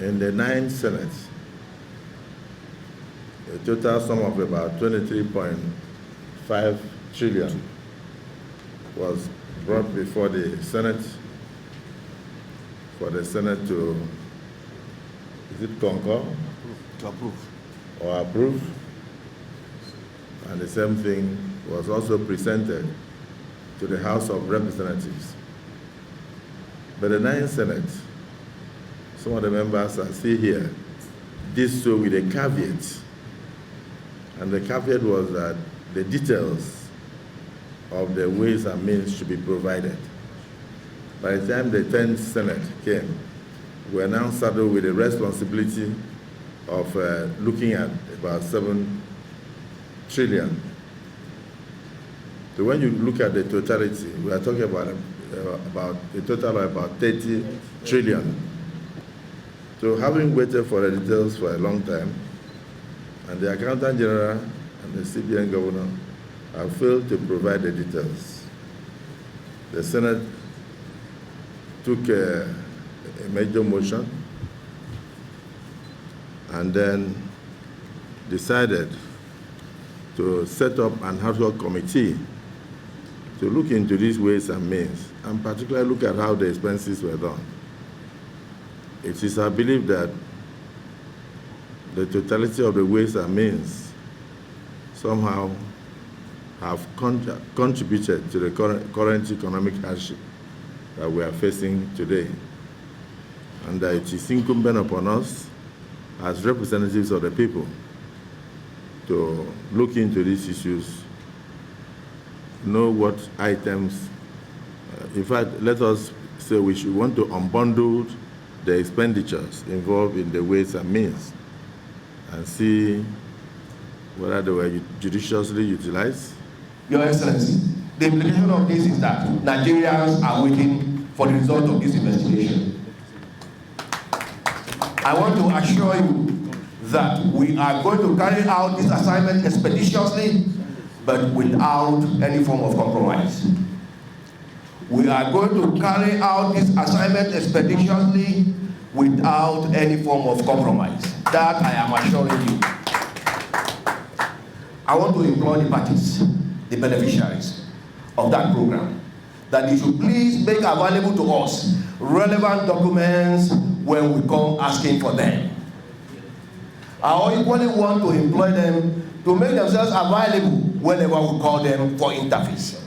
in the 9 senates, a total sum of about 23.5 trillion was brought before the Senate for the Senate to, is it concur? To approve. Or approve. And the same thing was also presented to the House of Representatives. But the 9 Senate, some of the members are still here, did so with a caveat. And the caveat was that the details of the ways and means should be provided. By the time the 10th Senate came, we were now saddled with the responsibility of looking at about 7 trillion. So when you look at the totality, we are talking about a total of about 30 trillion. So having waited for the details for a long time, and the Accountant General and the CBN Governor have failed to provide the details, the Senate took a major motion and then decided to set up an ad-hoc committee to look into these ways and means, and particularly look at how the expenses were done. It is our belief that the totality of the ways and means somehow have contributed to the current economic hardship that we are facing today. And that it is incumbent upon us as representatives of the people to look into these issues, know what items, in fact, let us say we should want to unbundle the expenditures involved in the ways and means and see whether they were judiciously utilized. Your Excellency, the implication of this is that Nigerians are waiting for the result of this investigation. I want to assure you that we are going to carry out this assignment expeditiously, but without any form of compromise. We are going to carry out this assignment expeditiously without any form of compromise. That I am assuring you. I want to implore the parties, the beneficiaries of that program, that they should please make available to us relevant documents when we come asking for them. I equally want to employ them to make themselves available whenever we call them for interface.